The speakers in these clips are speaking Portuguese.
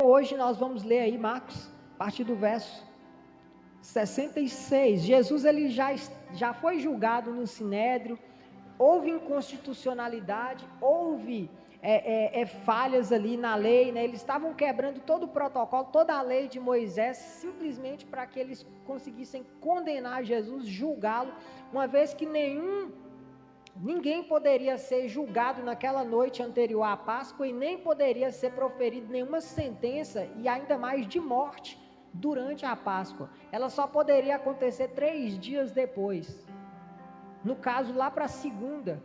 hoje nós vamos ler aí Marcos, a partir do verso 66. Jesus ele já foi julgado no Sinédrio, houve inconstitucionalidade, houve falhas ali na lei, né? Eles estavam quebrando todo o protocolo, toda a lei de Moisés, simplesmente para que eles conseguissem condenar Jesus, julgá-lo, uma vez que ninguém poderia ser julgado naquela noite anterior à Páscoa e nem poderia ser proferido nenhuma sentença e ainda mais de morte durante a Páscoa. Ela só poderia acontecer 3 dias depois, no caso lá para a segunda.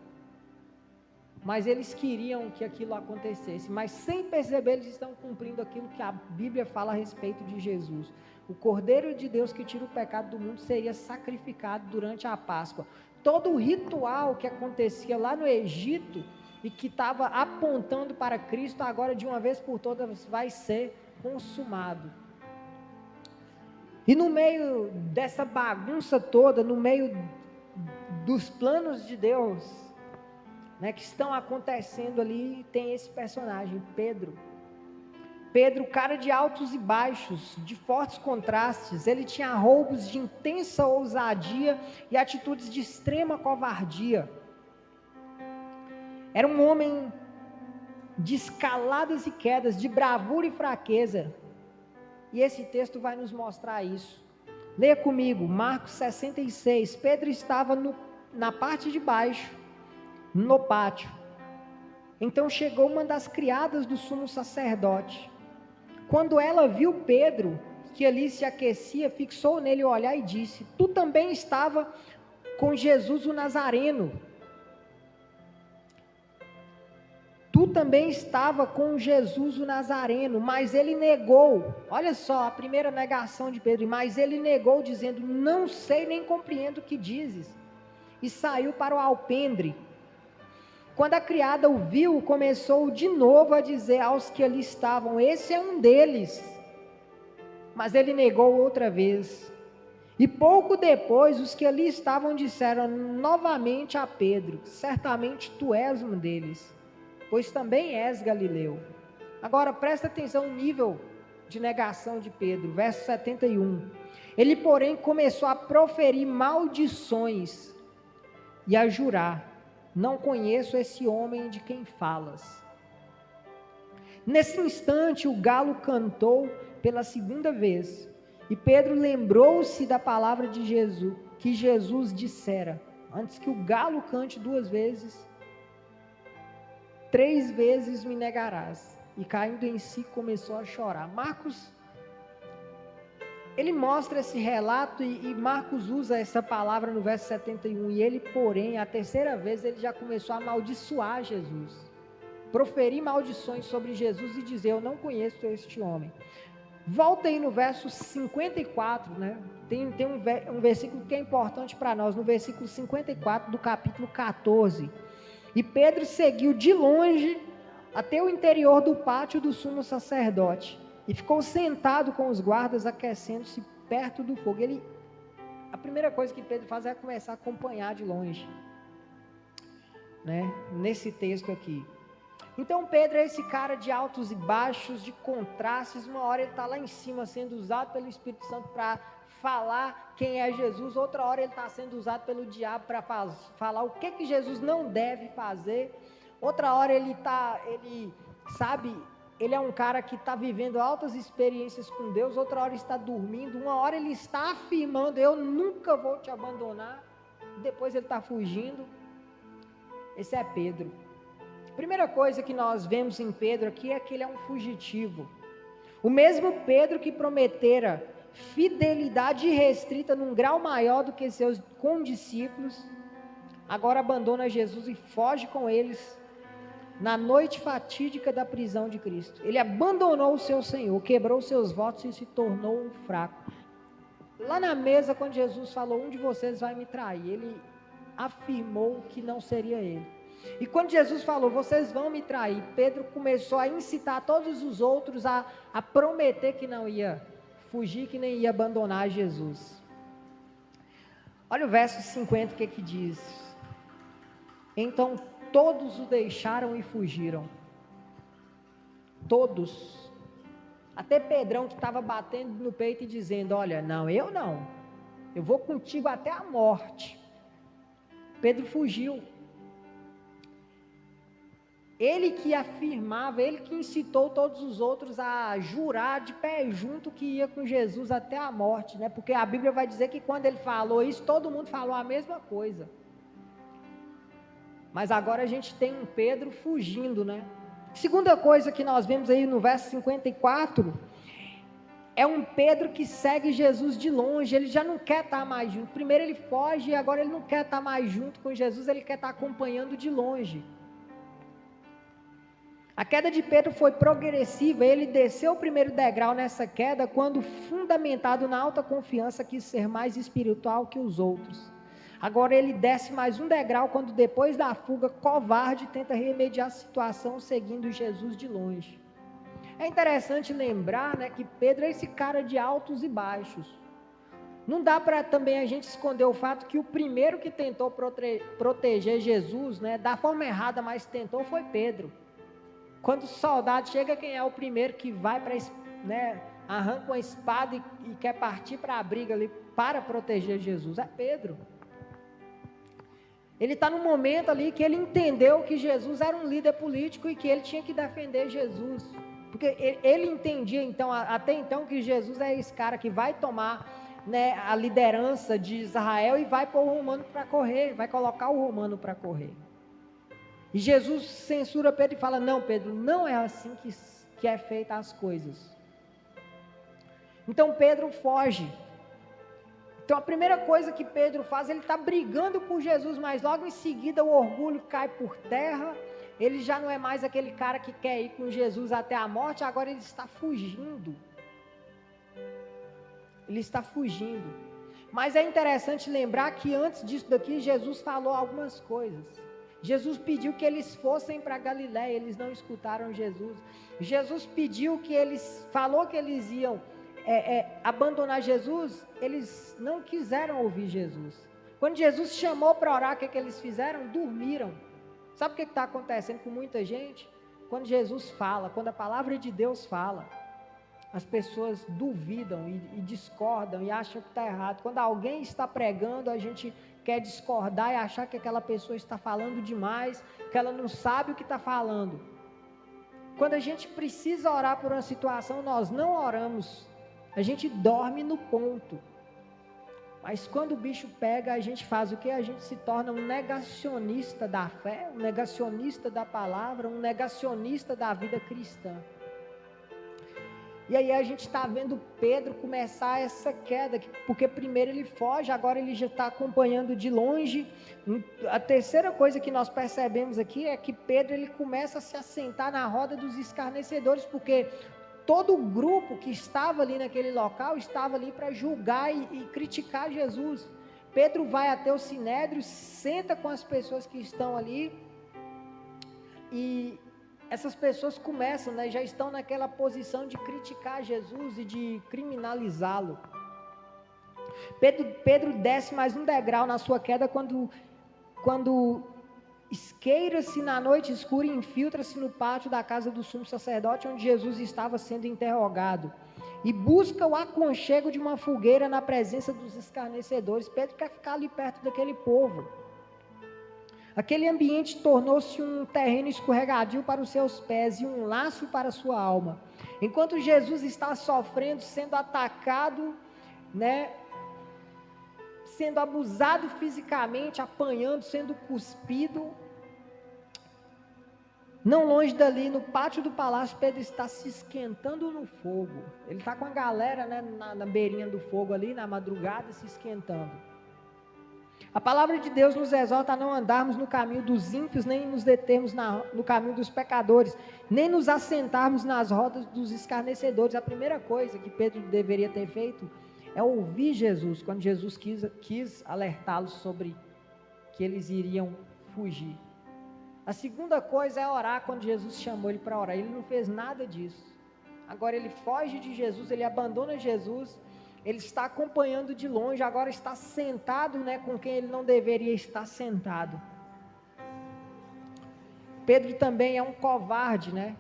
Mas eles queriam que aquilo acontecesse, mas sem perceber eles estão cumprindo aquilo que a Bíblia fala a respeito de Jesus. O Cordeiro de Deus que tira o pecado do mundo seria sacrificado durante a Páscoa. Todo o ritual que acontecia lá no Egito e que estava apontando para Cristo, agora de uma vez por todas vai ser consumado. E no meio dessa bagunça toda, no meio dos planos de Deus, né, que estão acontecendo ali, tem esse personagem, Pedro, cara de altos e baixos, de fortes contrastes. Ele tinha roubos de intensa ousadia e atitudes de extrema covardia. Era um homem de escaladas e quedas, de bravura e fraqueza, e esse texto vai nos mostrar isso. Leia comigo, Marcos 66, Pedro estava na parte de baixo, no pátio. Então chegou uma das criadas do sumo sacerdote. Quando ela viu Pedro, que ali se aquecia, fixou nele o olhar e disse: tu também estava com Jesus o Nazareno. Tu também estava com Jesus o Nazareno. Mas ele negou. Olha só a primeira negação de Pedro. Mas ele negou, dizendo: não sei nem compreendo o que dizes. E saiu para o alpendre. Quando a criada o viu, começou de novo a dizer aos que ali estavam: esse é um deles. Mas ele negou outra vez. E pouco depois, os que ali estavam disseram novamente a Pedro: certamente tu és um deles, pois também és galileu. Agora presta atenção no nível de negação de Pedro, verso 71. Ele, porém, começou a proferir maldições e a jurar: não conheço esse homem de quem falas. Nesse instante, o galo cantou pela segunda vez, e Pedro lembrou-se da palavra de Jesus, que Jesus dissera: antes que o galo cante 2 vezes, 3 vezes me negarás. E caindo em si, começou a chorar. Marcos, ele mostra esse relato e Marcos usa essa palavra no verso 71. E ele, porém, a terceira vez, ele já começou a amaldiçoar Jesus. Proferir maldições sobre Jesus e dizer: eu não conheço este homem. Volta aí no verso 54, né? Tem um versículo que é importante para nós, no versículo 54 do capítulo 14. E Pedro seguiu de longe até o interior do pátio do sumo sacerdote e ficou sentado com os guardas, aquecendo-se perto do fogo. A primeira coisa que Pedro faz é começar a acompanhar de longe, né? Nesse texto aqui. Então Pedro é esse cara de altos e baixos, de contrastes. Uma hora ele está lá em cima sendo usado pelo Espírito Santo para falar quem é Jesus, outra hora ele está sendo usado pelo diabo para falar o que Jesus não deve fazer, outra hora ele é um cara que está vivendo altas experiências com Deus, outra hora está dormindo, uma hora ele está afirmando: eu nunca vou te abandonar, depois ele está fugindo. Esse é Pedro. A primeira coisa que nós vemos em Pedro aqui é que ele é um fugitivo. O mesmo Pedro que prometera fidelidade irrestrita num grau maior do que seus condiscípulos, agora abandona Jesus e foge com eles na noite fatídica da prisão de Cristo. Ele abandonou o seu Senhor, quebrou seus votos e se tornou um fraco. Lá na mesa, quando Jesus falou: um de vocês vai me trair, ele afirmou que não seria ele. E quando Jesus falou: vocês vão me trair, Pedro começou a incitar todos os outros a prometer que não ia fugir, que nem ia abandonar Jesus. Olha o verso 50, o que diz: então todos o deixaram e fugiram. Todos. Até Pedrão que estava batendo no peito e dizendo, olha, não, eu vou contigo até a morte. Pedro fugiu. Ele que afirmava, ele que incitou todos os outros a jurar de pé junto que ia com Jesus até a morte, né? Porque a Bíblia vai dizer que quando ele falou isso, todo mundo falou a mesma coisa. Mas agora a gente tem um Pedro fugindo, né? Segunda coisa que nós vemos aí no verso 54, é um Pedro que segue Jesus de longe, ele já não quer estar mais junto. Primeiro ele foge e agora ele não quer estar mais junto com Jesus, ele quer estar acompanhando de longe. A queda de Pedro foi progressiva, ele desceu o primeiro degrau nessa queda quando, fundamentado na alta confiança, quis ser mais espiritual que os outros. Agora ele desce mais um degrau quando, depois da fuga, covarde, tenta remediar a situação seguindo Jesus de longe. É interessante lembrar, né, que Pedro é esse cara de altos e baixos. Não dá para também a gente esconder o fato que o primeiro que tentou proteger Jesus, né, da forma errada, mas tentou, foi Pedro. Quando o soldado chega, quem é o primeiro que vai para, né, arranca uma espada e quer partir para a briga ali para proteger Jesus? É Pedro. Ele está num momento ali que ele entendeu que Jesus era um líder político e que ele tinha que defender Jesus. Porque ele entendia então, até então, que Jesus é esse cara que vai tomar, né, a liderança de Israel e vai pôr o romano para correr, vai colocar o romano para correr. E Jesus censura Pedro e fala, não, Pedro, não é assim que é feita as coisas. Então Pedro foge. Então a primeira coisa que Pedro faz, ele está brigando por Jesus, mas logo em seguida o orgulho cai por terra, ele já não é mais aquele cara que quer ir com Jesus até a morte, agora ele está fugindo. Ele está fugindo. Mas é interessante lembrar que antes disso daqui, Jesus falou algumas coisas. Jesus pediu que eles fossem para Galiléia, eles não escutaram Jesus. Jesus pediu que falou que eles iam abandonar Jesus, eles não quiseram ouvir Jesus. Quando Jesus chamou para orar, o que eles fizeram? Dormiram. Sabe o que está acontecendo com muita gente? Quando Jesus fala, quando a palavra de Deus fala, as pessoas duvidam e discordam e acham que está errado. Quando alguém está pregando, a gente quer discordar e achar que aquela pessoa está falando demais, que ela não sabe o que está falando. Quando a gente precisa orar por uma situação, nós não oramos, a gente dorme no ponto. Mas quando o bicho pega, a gente faz o que? A gente se torna um negacionista da fé, um negacionista da palavra, um negacionista da vida cristã. E aí a gente está vendo Pedro começar essa queda, porque primeiro ele foge, agora ele já está acompanhando de longe. A terceira coisa que nós percebemos aqui é que Pedro ele começa a se assentar na roda dos escarnecedores, porque todo o grupo que estava ali naquele local estava ali para julgar e criticar Jesus. Pedro vai até o sinédrio, senta com as pessoas que estão ali e essas pessoas começam, né, já estão naquela posição de criticar Jesus e de criminalizá-lo. Pedro desce mais um degrau na sua queda quando esqueira-se na noite escura e infiltra-se no pátio da casa do sumo sacerdote, onde Jesus estava sendo interrogado, e busca o aconchego de uma fogueira na presença dos escarnecedores. Pedro quer ficar ali perto daquele povo. Aquele ambiente tornou-se um terreno escorregadio para os seus pés e um laço para a sua alma. Enquanto Jesus está sofrendo, sendo atacado, né, sendo abusado fisicamente, apanhando, sendo cuspido, não longe dali, no pátio do palácio, Pedro está se esquentando no fogo. Ele está com a galera, né, na beirinha do fogo ali, na madrugada, se esquentando. A palavra de Deus nos exorta a não andarmos no caminho dos ímpios, nem nos determos no caminho dos pecadores, nem nos assentarmos nas rodas dos escarnecedores. A primeira coisa que Pedro deveria ter feito é ouvir Jesus, quando Jesus quis alertá-los sobre que eles iriam fugir. A segunda coisa é orar quando Jesus chamou ele para orar. Ele não fez nada disso. Agora ele foge de Jesus, ele abandona Jesus. Ele está acompanhando de longe, agora está sentado, né, com quem ele não deveria estar sentado. Pedro também é um covarde, né?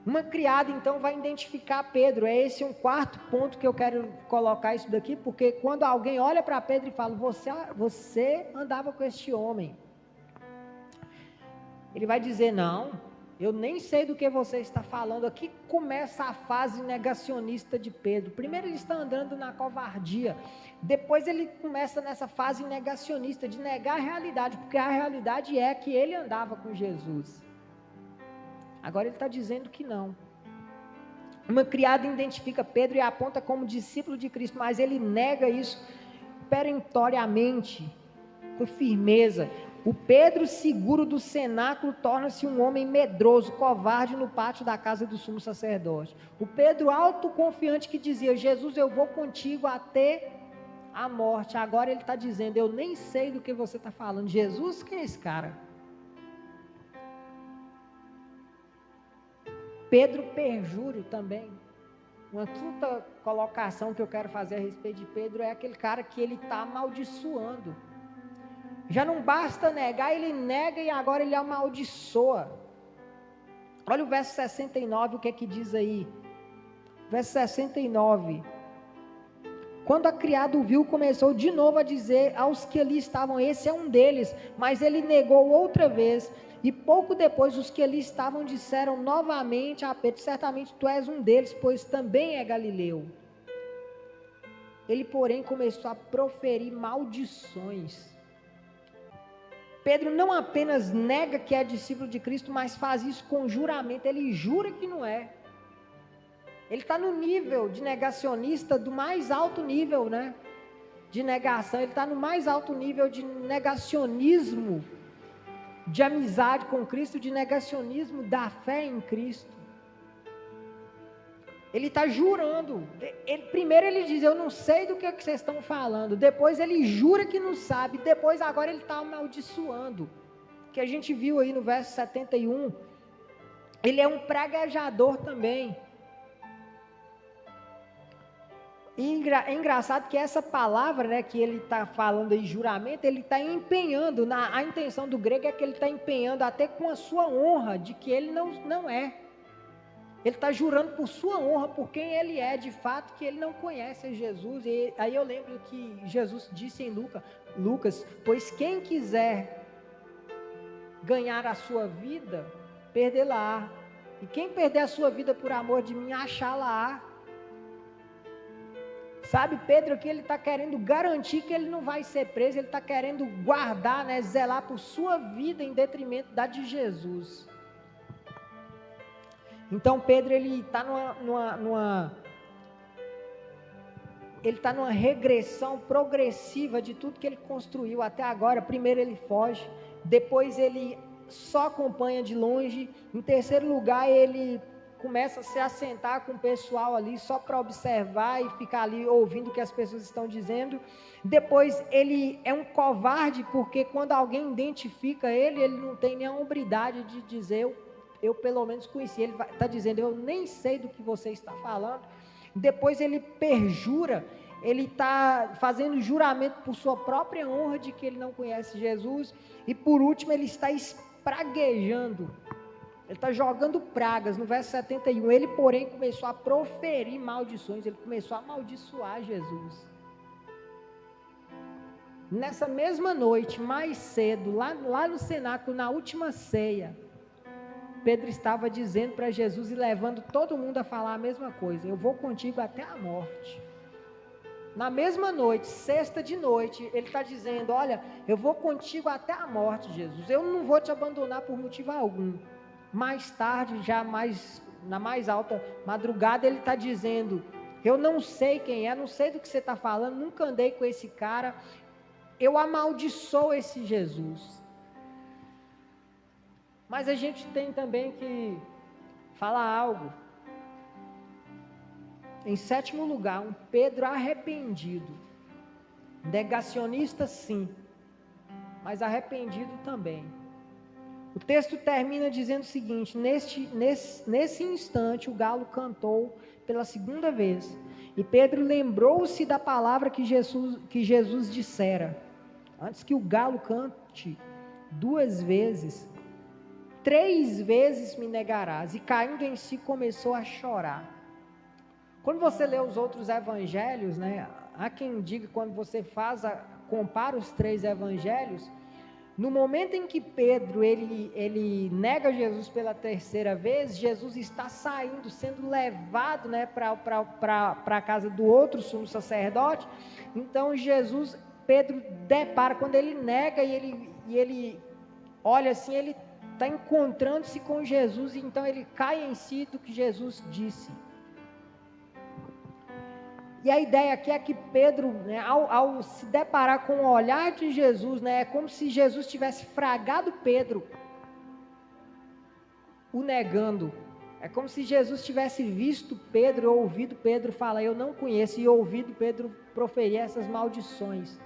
Uma criada, então, vai identificar Pedro. É esse um quarto ponto que eu quero colocar isso daqui, porque quando alguém olha para Pedro e fala, você andava com este homem. Ele vai dizer, não, eu nem sei do que você está falando. Aqui começa a fase negacionista de Pedro. Primeiro ele está andando na covardia. Depois ele começa nessa fase negacionista, de negar a realidade, porque a realidade é que ele andava com Jesus. Agora ele está dizendo que não. Uma criada identifica Pedro e aponta como discípulo de Cristo, mas ele nega isso perentoriamente, com firmeza. O Pedro seguro do cenáculo torna-se um homem medroso, covarde no pátio da casa do sumo sacerdote. O Pedro autoconfiante que dizia, Jesus, eu vou contigo até a morte. Agora ele está dizendo, eu nem sei do que você está falando. Jesus, quem é esse cara? Pedro perjúrio também. Uma quinta colocação que eu quero fazer a respeito de Pedro é aquele cara que ele está amaldiçoando. Já não basta negar, ele nega e agora ele amaldiçoa. Olha o verso 69, o que é que diz aí? Verso 69. Quando a criada o viu, começou de novo a dizer aos que ali estavam, esse é um deles, mas ele negou outra vez. E pouco depois os que ali estavam disseram novamente a Pedro, certamente tu és um deles, pois também é galileu. Ele, porém, começou a proferir maldições. Pedro não apenas nega que é discípulo de Cristo, mas faz isso com juramento, ele jura que não é. Ele está no nível de negacionista do mais alto nível, né? De negação, ele está no mais alto nível de negacionismo, de amizade com Cristo, de negacionismo da fé em Cristo. Ele está jurando. Primeiro ele diz, eu não sei do que vocês estão falando. Depois ele jura que não sabe. Depois agora ele está amaldiçoando. Que a gente viu aí no verso 71. Ele é um praguejador também. E é engraçado que essa palavra, né, que ele está falando aí, juramento, ele está empenhando, a intenção do grego é que ele está empenhando até com a sua honra, de que ele não é. Ele está jurando por sua honra, por quem ele é, de fato, que ele não conhece a Jesus. E aí eu lembro que Jesus disse em Lucas, pois quem quiser ganhar a sua vida, perdê-la-á. E quem perder a sua vida por amor de mim, achá-la-á. Sabe, Pedro aqui, ele está querendo garantir que ele não vai ser preso, ele está querendo guardar, né, zelar por sua vida em detrimento da de Jesus. Então Pedro, ele está numa regressão progressiva de tudo que ele construiu até agora. Primeiro ele foge, depois ele só acompanha de longe, em terceiro lugar ele começa a se assentar com o pessoal ali só para observar e ficar ali ouvindo o que as pessoas estão dizendo. Depois ele é um covarde, porque quando alguém identifica ele não tem nem a hombridade de dizer, eu pelo menos conheci. Ele está dizendo, eu nem sei do que você está falando. Depois ele perjura, ele está fazendo juramento por sua própria honra de que ele não conhece Jesus. E por último ele está espraguejando. Ele está jogando pragas. No verso 71, ele, porém, começou a proferir maldições. Ele começou a amaldiçoar Jesus. Nessa mesma noite, mais cedo, lá no cenáculo, na última ceia, Pedro estava dizendo para Jesus e levando todo mundo a falar a mesma coisa. Eu vou contigo até a morte. Na mesma noite, sexta de noite, ele está dizendo, olha, eu vou contigo até a morte, Jesus. Eu não vou te abandonar por motivo algum. Mais tarde, já na mais alta madrugada, ele está dizendo, eu não sei quem é, não sei do que você está falando, nunca andei com esse cara, eu amaldiçoo esse Jesus. Mas a gente tem também que falar algo. Em sétimo lugar, um Pedro arrependido, negacionista sim, mas arrependido também. O texto termina dizendo o seguinte, nesse instante o galo cantou pela segunda vez, e Pedro lembrou-se da palavra que Jesus dissera, antes que o galo cante 2 vezes, 3 vezes me negarás. E caindo em si começou a chorar. Quando você lê os outros evangelhos, né, há quem diga, quando você compara os 3 evangelhos, no momento em que Pedro ele nega Jesus pela 3ª vez, Jesus está saindo, sendo levado, né, para a casa do outro sumo sacerdote. Então Pedro depara, quando ele nega e ele olha assim, ele está encontrando-se com Jesus, e então ele cai em si do que Jesus disse. E a ideia aqui é que Pedro, né, ao se deparar com o olhar de Jesus, né, é como se Jesus tivesse fragado Pedro, o negando. É como se Jesus tivesse visto Pedro, ouvido Pedro falar, eu não conheço, e ouvido Pedro proferir essas maldições.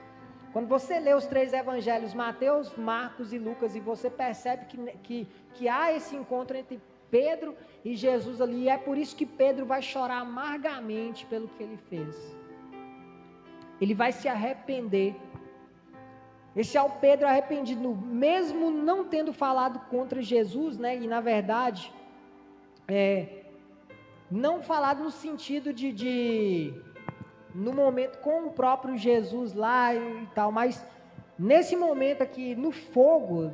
Quando você lê os 3 evangelhos, Mateus, Marcos e Lucas, e você percebe que há esse encontro entre Pedro e Jesus ali, e é por isso que Pedro vai chorar amargamente pelo que ele fez. Ele vai se arrepender. Esse é o Pedro arrependido, mesmo não tendo falado contra Jesus, né? E na verdade, não falado no sentido no momento com o próprio Jesus lá e tal, mas nesse momento aqui, no fogo,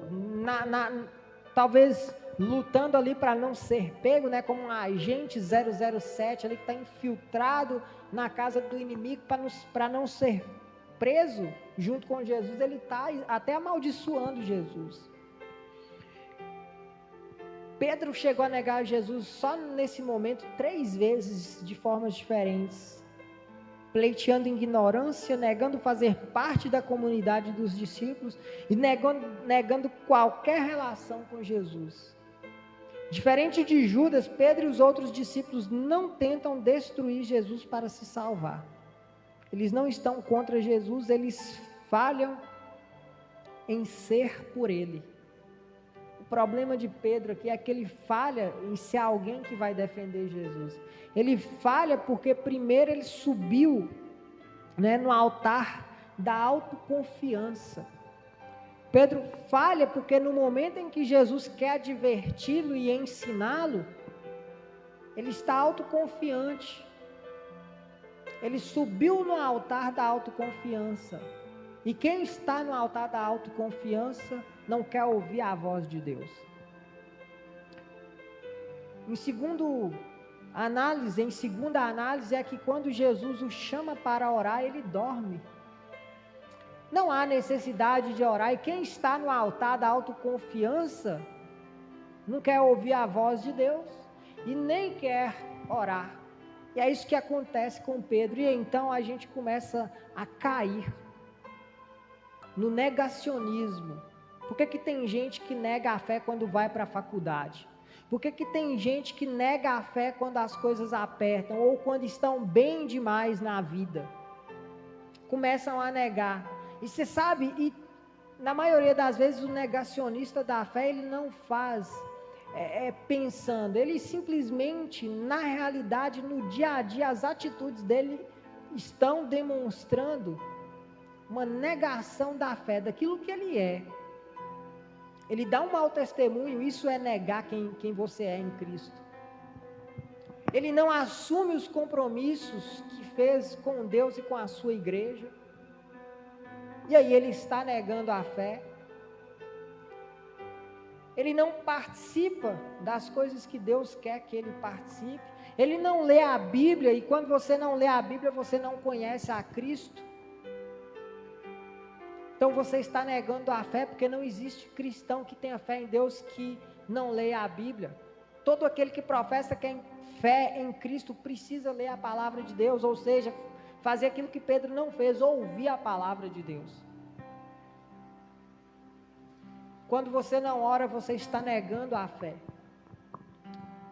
talvez lutando ali para não ser pego, né, como um agente 007 ali que está infiltrado na casa do inimigo para não ser preso junto com Jesus, ele está até amaldiçoando Jesus. Pedro chegou a negar Jesus só nesse momento 3 vezes de formas diferentes, pleiteando ignorância, negando fazer parte da comunidade dos discípulos e negando qualquer relação com Jesus. Diferente de Judas, Pedro e os outros discípulos não tentam destruir Jesus para se salvar. Eles não estão contra Jesus, eles falham em ser por ele. O problema de Pedro aqui é que ele falha em ser alguém que vai defender Jesus. Ele falha porque primeiro ele subiu, né, no altar da autoconfiança. Pedro falha porque no momento em que Jesus quer adverti-lo e ensiná-lo, ele está autoconfiante. Ele subiu no altar da autoconfiança. E quem está no altar da autoconfiança não quer ouvir a voz de Deus. Em segunda análise é que quando Jesus o chama para orar, ele dorme. Não há necessidade de orar, e quem está no altar da autoconfiança não quer ouvir a voz de Deus e nem quer orar. E é isso que acontece com Pedro, e então a gente começa a cair no negacionismo. Por que tem gente que nega a fé quando vai para a faculdade? Por que tem gente que nega a fé quando as coisas apertam ou quando estão bem demais na vida? Começam a negar. E você sabe, e na maioria das vezes o negacionista da fé, ele não faz pensando, ele simplesmente, na realidade, no dia a dia, as atitudes dele estão demonstrando uma negação da fé, daquilo que ele é. Ele dá um mau testemunho, isso é negar quem você é em Cristo. Ele não assume os compromissos que fez com Deus e com a sua igreja. E aí ele está negando a fé. Ele não participa das coisas que Deus quer que ele participe. Ele não lê a Bíblia, e quando você não lê a Bíblia, você não conhece a Cristo. Então você está negando a fé, porque não existe cristão que tenha fé em Deus que não leia a Bíblia. Todo aquele que professa que tem fé em Cristo precisa ler a palavra de Deus, ou seja, fazer aquilo que Pedro não fez, ouvir a palavra de Deus. Quando você não ora, você está negando a fé.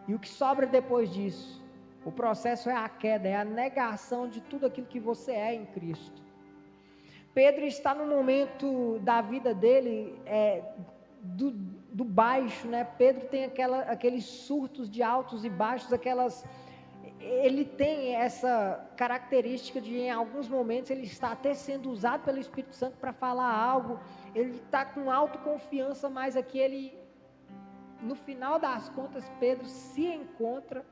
E o que sobra depois disso? O processo é a queda, é a negação de tudo aquilo que você é em Cristo. Pedro está no momento da vida dele, do baixo, né? Pedro tem aqueles surtos de altos e baixos, ele tem essa característica de, em alguns momentos, ele está até sendo usado pelo Espírito Santo para falar algo, ele está com autoconfiança, mas aqui ele no final das contas, Pedro se encontra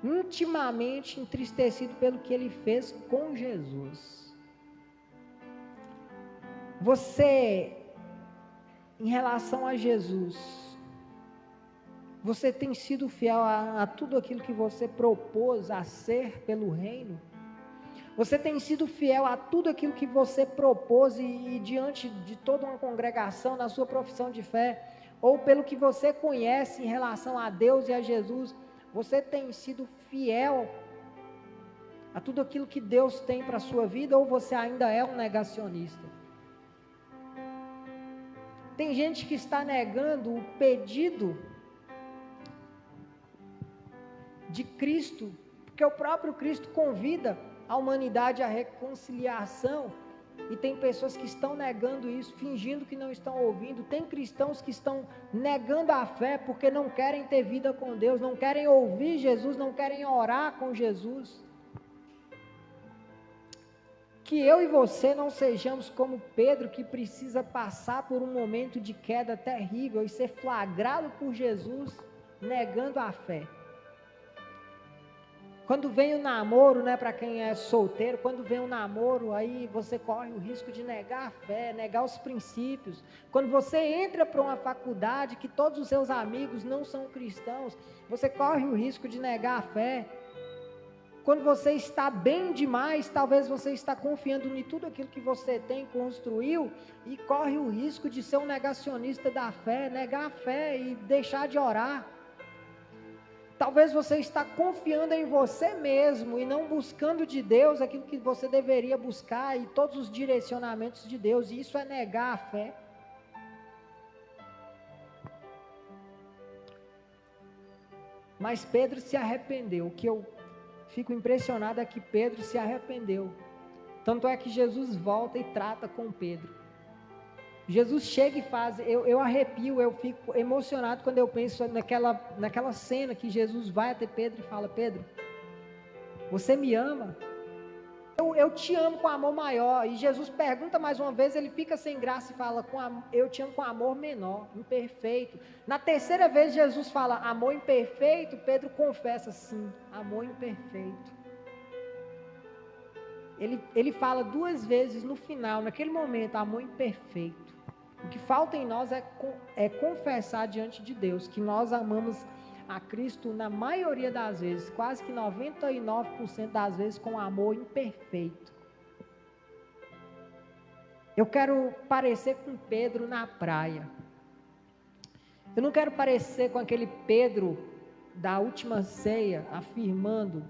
intimamente entristecido pelo que ele fez com Jesus. Você, em relação a Jesus, você tem sido fiel a tudo aquilo que você propôs a ser pelo reino? Você tem sido fiel a tudo aquilo que você propôs e diante de toda uma congregação, na sua profissão de fé, ou pelo que você conhece em relação a Deus e a Jesus, você tem sido fiel a tudo aquilo que Deus tem para a sua vida, ou você ainda é um negacionista? Tem gente que está negando o pedido de Cristo, porque o próprio Cristo convida a humanidade à reconciliação, e tem pessoas que estão negando isso, fingindo que não estão ouvindo. Tem cristãos que estão negando a fé porque não querem ter vida com Deus, não querem ouvir Jesus, não querem orar com Jesus. Que eu e você não sejamos como Pedro, que precisa passar por um momento de queda terrível e ser flagrado por Jesus negando a fé. Quando vem o namoro, né, para quem é solteiro, quando vem o namoro, aí você corre o risco de negar a fé, negar os princípios. Quando você entra para uma faculdade que todos os seus amigos não são cristãos, você corre o risco de negar a fé. Quando você está bem demais, talvez você está confiando em tudo aquilo que você tem, construiu, e corre o risco de ser um negacionista da fé, negar a fé e deixar de orar. Talvez você está confiando em você mesmo e não buscando de Deus aquilo que você deveria buscar e todos os direcionamentos de Deus, e isso é negar a fé. Mas Pedro se arrependeu. O que eu fico impressionado é que Pedro se arrependeu. Tanto é que Jesus volta e trata com Pedro. Jesus chega e faz, eu arrepio, eu fico emocionado quando eu penso naquela cena que Jesus vai até Pedro e fala: Pedro, você me ama? Eu te amo com amor maior. E Jesus pergunta mais uma vez, ele fica sem graça e fala: eu te amo com amor menor, imperfeito. Na terceira vez Jesus fala amor imperfeito, Pedro confessa: sim, amor imperfeito. Ele fala duas vezes no final, naquele momento, amor imperfeito. O que falta em nós é confessar diante de Deus que nós amamos a Cristo na maioria das vezes, quase que 99% das vezes, com amor imperfeito. Eu quero parecer com Pedro na praia. Eu não quero parecer com aquele Pedro da última ceia, afirmando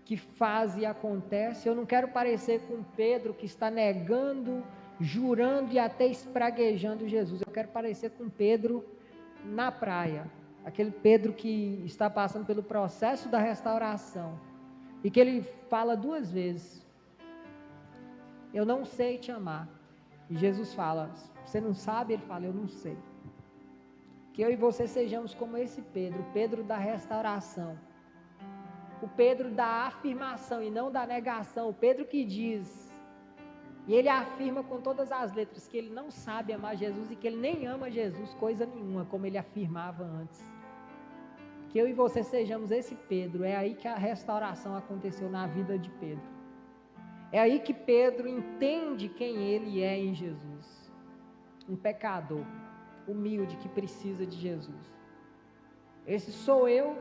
que faz e acontece. Eu não quero parecer com Pedro que está negando, jurando e até espraguejando Jesus. Eu quero parecer com Pedro na praia, aquele Pedro que está passando pelo processo da restauração e que ele fala duas vezes: eu não sei te amar. E Jesus fala: você não sabe? Ele fala: eu não sei. Que eu e você sejamos como esse Pedro, o Pedro da restauração, o Pedro da afirmação e não da negação, o Pedro que diz, e ele afirma com todas as letras, que ele não sabe amar Jesus e que ele nem ama Jesus coisa nenhuma, como ele afirmava antes. Que eu e você sejamos esse Pedro. É aí que a restauração aconteceu na vida de Pedro. É aí que Pedro entende quem ele é em Jesus. Um pecador, humilde, que precisa de Jesus. Esse sou eu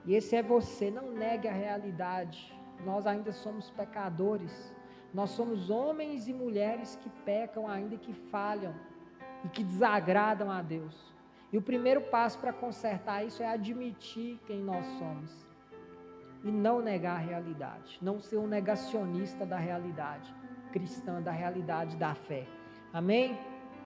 e esse é você. Não negue a realidade. Nós ainda somos pecadores. Nós somos homens e mulheres que pecam ainda, que falham e que desagradam a Deus. E o primeiro passo para consertar isso é admitir quem nós somos e não negar a realidade, não ser um negacionista da realidade cristã, da realidade da fé. Amém?